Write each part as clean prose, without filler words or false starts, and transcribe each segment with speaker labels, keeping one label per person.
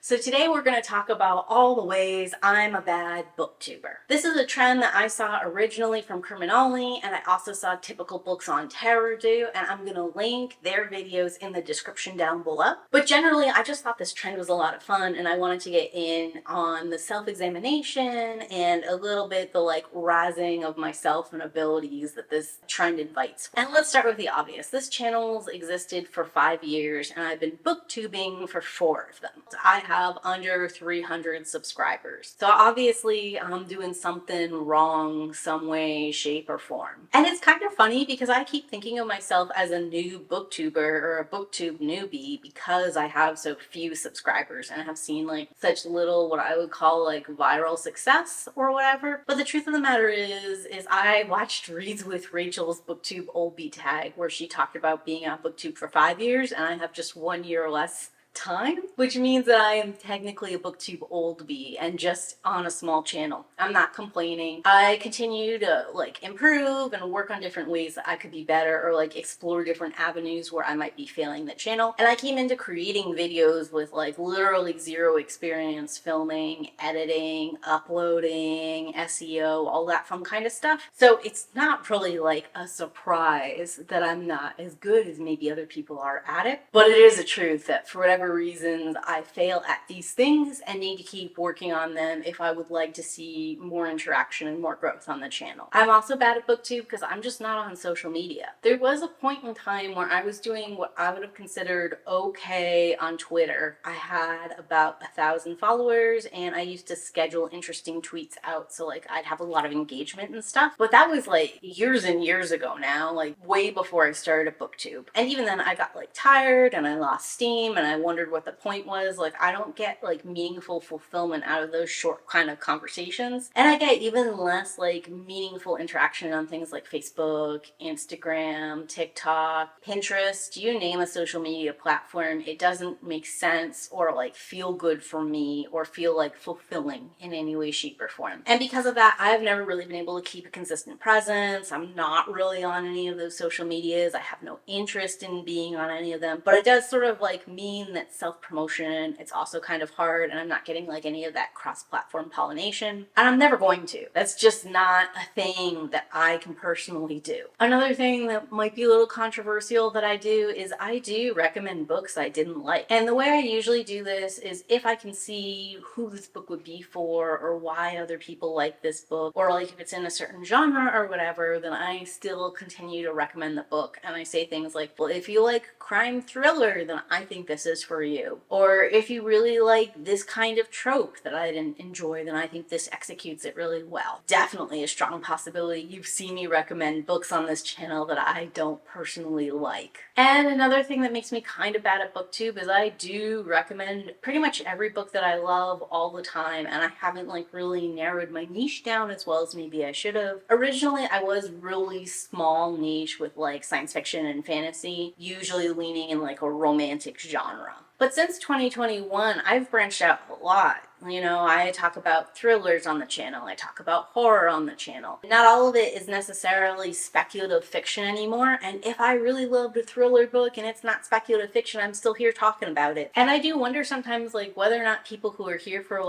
Speaker 1: So today we're going to talk about all the ways I'm a bad booktuber. This is a trend that I saw originally from Criminoli, and I also saw Typical Books on Terror do, and I'm going to link their videos in the description down below. But generally, I just thought this trend was a lot of fun, and I wanted to get in on the self-examination and a little bit the rising of myself and abilities that this trend invites. And let's start with the obvious. This channel's existed for 5 years, and I've been booktubing for 4 of them. I have under 300 subscribers. So obviously I'm doing something wrong some way, shape, or form. And it's kind of funny because I keep thinking of myself as a new booktuber or a booktube newbie because I have so few subscribers and have seen such little what I would call viral success or whatever. But the truth of the matter is I watched Reads with Rachel's booktube old bee tag where she talked about being on booktube for 5 years, and I have just 1 year less time, which means that I am technically a booktube old bee and just on a small channel. I'm not complaining. I continue to improve and work on different ways that I could be better or explore different avenues where I might be failing the channel. And I came into creating videos with literally zero experience filming, editing, uploading, SEO, all that fun kind of stuff. So it's not really a surprise that I'm not as good as maybe other people are at it, but it is a truth that for whatever reasons I fail at these things and need to keep working on them if I would like to see more interaction and more growth on the channel. I'm also bad at booktube because I'm just not on social media. There was a point in time where I was doing what I would have considered okay on Twitter. I had about 1,000 followers and I used to schedule interesting tweets out so I'd have a lot of engagement and stuff. But that was years and years ago now, way before I started a booktube. And even then I got tired and I lost steam and I wondered what the point was. I don't get meaningful fulfillment out of those short kind of conversations. And I get even less meaningful interaction on things like Facebook, Instagram, TikTok, Pinterest, you name a social media platform. It doesn't make sense or feel good for me or feel fulfilling in any way, shape, or form. And because of that, I've never really been able to keep a consistent presence. I'm not really on any of those social medias. I have no interest in being on any of them, but it does sort of mean that self-promotion, it's also kind of hard, and I'm not getting any of that cross-platform pollination, and I'm never going to. That's just not a thing that I can personally do. Another thing that might be a little controversial that I do is I do recommend books I didn't like. And the way I usually do this is if I can see who this book would be for or why other people like this book, or if it's in a certain genre or whatever, then I still continue to recommend the book. And I say things like, well, if you like crime thriller, then I think this is for you. Or if you really like this kind of trope that I didn't enjoy, then I think this executes it really well. Definitely a strong possibility you've seen me recommend books on this channel that I don't personally like. And another thing that makes me kind of bad at booktube is I do recommend pretty much every book that I love all the time, and I haven't really narrowed my niche down as well as maybe I should have. Originally, I was really small niche with science fiction and fantasy, usually leaning in a romantic genre. But since 2021, I've branched out a lot. I talk about thrillers on the channel. I talk about horror on the channel. Not all of it is necessarily speculative fiction anymore. And if I really loved a thriller book and it's not speculative fiction, I'm still here talking about it. And I do wonder sometimes whether or not people who are here for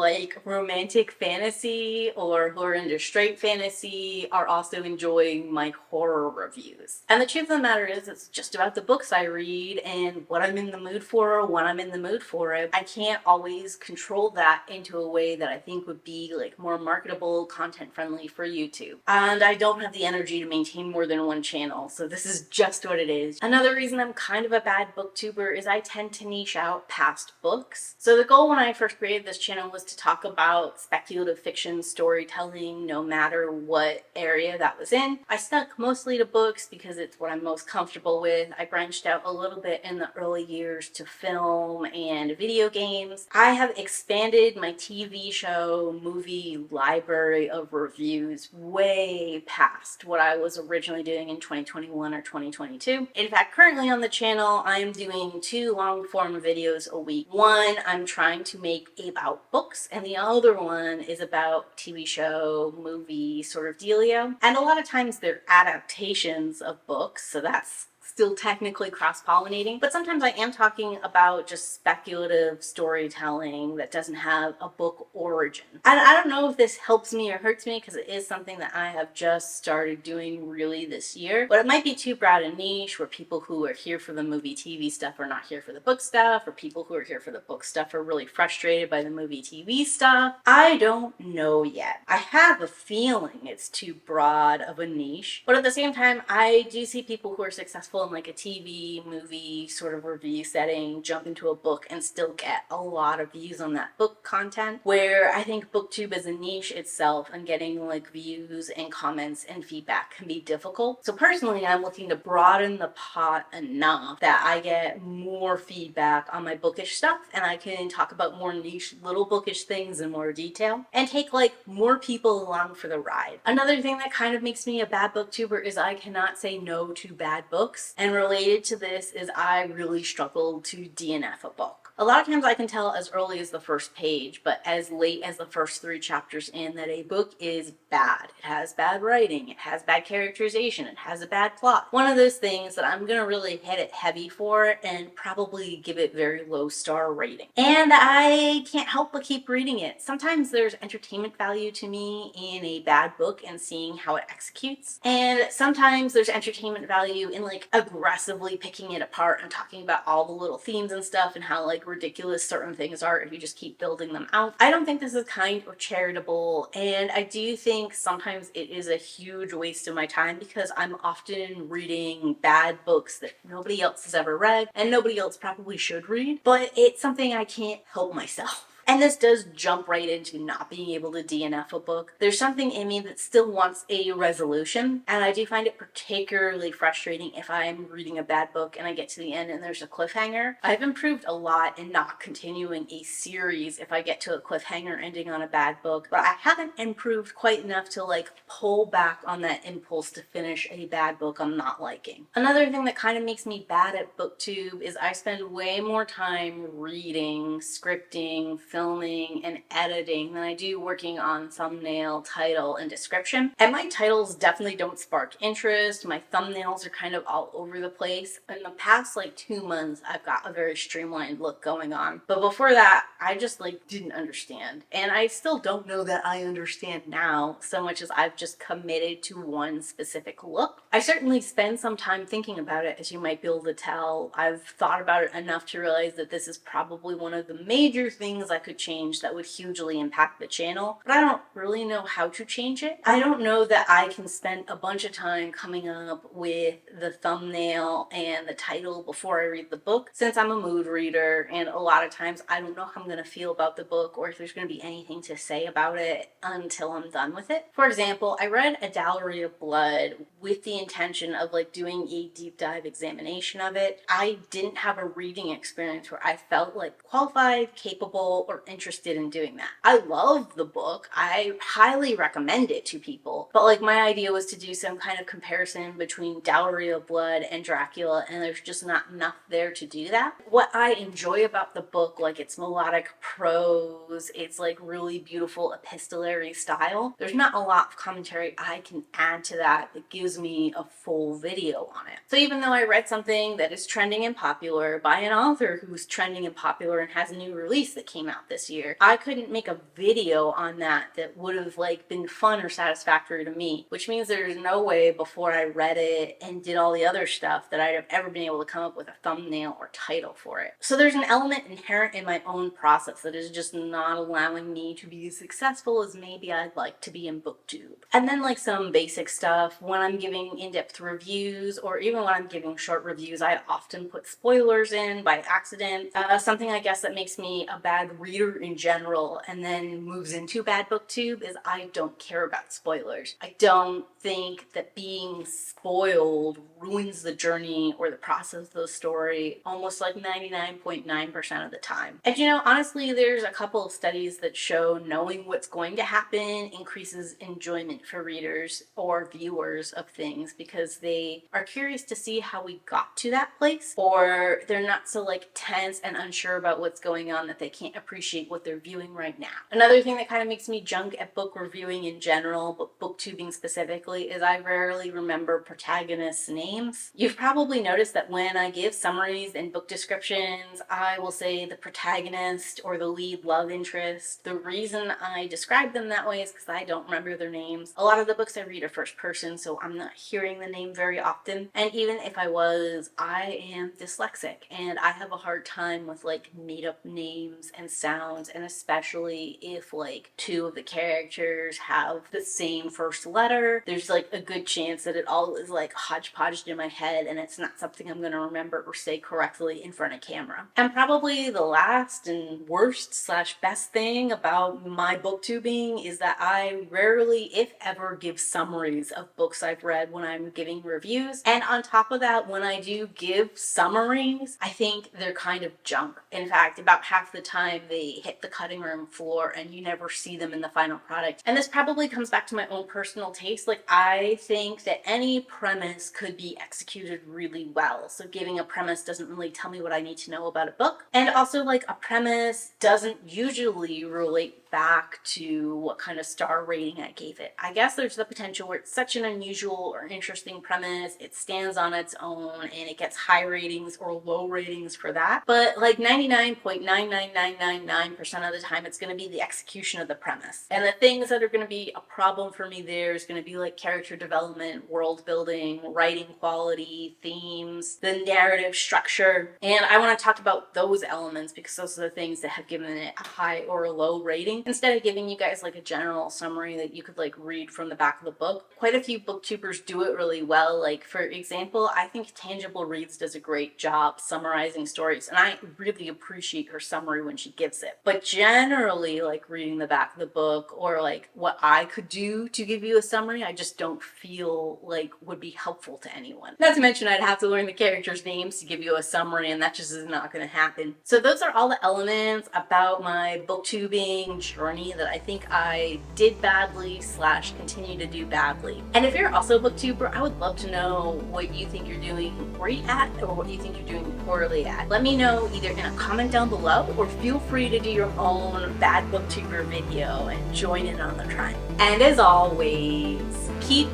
Speaker 1: romantic fantasy or who are into straight fantasy are also enjoying my horror reviews. And the truth of the matter is it's just about the books I read and what I'm in the mood for when I'm in the mood for it. I can't always control that into a way that I think would be more marketable, content friendly for YouTube. And I don't have the energy to maintain more than one channel, so this is just what it is. Another reason I'm kind of a bad booktuber is I tend to niche out past books. So the goal when I first created this channel was to talk about speculative fiction storytelling no matter what area that was in. I stuck mostly to books because it's what I'm most comfortable with. I branched out a little bit in the early years to film and video games. I have expanded my TV show, movie library of reviews way past what I was originally doing in 2021 or 2022. In fact, currently on the channel, I'm doing 2 long-form videos a week. One, I'm trying to make about books, and the other one is about TV show, movie sort of dealio. And a lot of times they're adaptations of books, so that's still technically cross-pollinating, but sometimes I am talking about just speculative storytelling that doesn't have a book origin. I don't know if this helps me or hurts me because it is something that I have just started doing really this year, but it might be too broad a niche where people who are here for the movie TV stuff are not here for the book stuff, or people who are here for the book stuff are really frustrated by the movie TV stuff. I don't know yet. I have a feeling it's too broad of a niche, but at the same time, I do see people who are successful in like a TV, movie sort of review setting jump into a book and still get a lot of views on that book content, where I think booktube as a niche itself and getting like views and comments and feedback can be difficult. So personally, I'm looking to broaden the pot enough that I get more feedback on my bookish stuff and I can talk about more niche little bookish things in more detail and take like more people along for the ride. Another thing that kind of makes me a bad booktuber is I cannot say no to bad books, and related to this is I really struggle to DNF a book. A lot of times I can tell as early as the first page, but as late as the first 3 chapters in, that a book is bad. It has bad writing, it has bad characterization, it has a bad plot. One of those things that I'm gonna really hit it heavy for and probably give it very low star rating. And I can't help but keep reading it. Sometimes there's entertainment value to me in a bad book and seeing how it executes. And sometimes there's entertainment value in like aggressively picking it apart and talking about all the little themes and stuff and how like ridiculous certain things are if you just keep building them out. I don't think this is kind or charitable, and I do think sometimes it is a huge waste of my time because I'm often reading bad books that nobody else has ever read and nobody else probably should read, but it's something I can't help myself. And this does jump right into not being able to DNF a book. There's something in me that still wants a resolution, and I do find it particularly frustrating if I'm reading a bad book and I get to the end and there's a cliffhanger. I've improved a lot in not continuing a series if I get to a cliffhanger ending on a bad book, but I haven't improved quite enough to like pull back on that impulse to finish a bad book I'm not liking. Another thing that kind of makes me bad at booktube is I spend way more time reading, scripting, filming, and editing than I do working on thumbnail, title, and description. And my titles definitely don't spark interest. My thumbnails are kind of all over the place. In the past like 2 months, I've got a very streamlined look going on. But before that, I just like didn't understand. And I still don't know that I understand now so much as I've just committed to one specific look. I certainly spend some time thinking about it, as you might be able to tell. I've thought about it enough to realize that this is probably one of the major things I could change that would hugely impact the channel, but I don't really know how to change it. I don't know that I can spend a bunch of time coming up with the thumbnail and the title before I read the book, since I'm a mood reader and a lot of times I don't know how I'm going to feel about the book or if there's going to be anything to say about it until I'm done with it. For example, I read A Dowry of Blood with the intention of like doing a deep dive examination of it. I didn't have a reading experience where I felt like qualified, capable, or interested in doing that. I love the book. I highly recommend it to people, but like my idea was to do some kind of comparison between Dowry of Blood and Dracula, and there's just not enough there to do that. What I enjoy about the book, like its melodic prose, it's like really beautiful epistolary style. There's not a lot of commentary I can add to that gives me a full video on it. So even though I read something that is trending and popular by an author who's trending and popular and has a new release that came out this year, I couldn't make a video on that would have like been fun or satisfactory to me, which means there's no way before I read it and did all the other stuff that I'd have ever been able to come up with a thumbnail or title for it. So there's an element inherent in my own process that is just not allowing me to be as successful as maybe I'd like to be in booktube. And then like some basic stuff, when I'm giving in-depth reviews or even when I'm giving short reviews, I often put spoilers in by accident. Something I guess that makes me a bad reader in general and then moves into bad booktube is I don't care about spoilers. I don't think that being spoiled ruins the journey or the process of the story almost like 99.9% of the time. And you know, honestly, there's a couple of studies that show knowing what's going to happen increases enjoyment for readers or viewers of things because they are curious to see how we got to that place, or they're not so like tense and unsure about what's going on that they can't appreciate appreciate what they're viewing right now. Another thing that kind of makes me junk at book reviewing in general, but booktubing specifically, is I rarely remember protagonists' names. You've probably noticed that when I give summaries and book descriptions, I will say the protagonist or the lead love interest. The reason I describe them that way is because I don't remember their names. A lot of the books I read are first person, so I'm not hearing the name very often. And even if I was, I am dyslexic and I have a hard time with like made up names and sounds, and especially if like two of the characters have the same first letter, there's like a good chance that it all is like hodgepodged in my head and it's not something I'm gonna remember or say correctly in front of camera. And probably the last and worst / best thing about my booktubing is that I rarely, if ever, give summaries of books I've read when I'm giving reviews. And on top of that, when I do give summaries, I think they're kind of junk. In fact, about half the time they hit the cutting room floor and you never see them in the final product. And this probably comes back to my own personal taste. Like, I think that any premise could be executed really well. So giving a premise doesn't really tell me what I need to know about a book. And also, like, a premise doesn't usually relate back to what kind of star rating I gave it. I guess there's the potential where it's such an unusual or interesting premise, it stands on its own and it gets high ratings or low ratings for that. But like 99.99999% of the time, it's going to be the execution of the premise. And the things that are going to be a problem for me there is going to be like character development, world building, writing quality, themes, the narrative structure. And I want to talk about those elements because those are the things that have given it a high or a low rating. Instead of giving you guys like a general summary that you could like read from the back of the book, quite a few booktubers do it really well. Like, for example, I think Tangible Reads does a great job summarizing stories, and I really appreciate her summary when she gives it. But generally, like reading the back of the book or like what I could do to give you a summary, I just don't feel like would be helpful to anyone. Not to mention I'd have to learn the characters' names to give you a summary, and that just is not going to happen. So those are all the elements about my booktubing journey that I think I did badly / continue to do badly. And if you're also a booktuber, I would love to know what you think you're doing great at or what you think you're doing poorly at. Let me know either in a comment down below or feel free to do your own bad booktuber video and join in on the trend. And as always, keep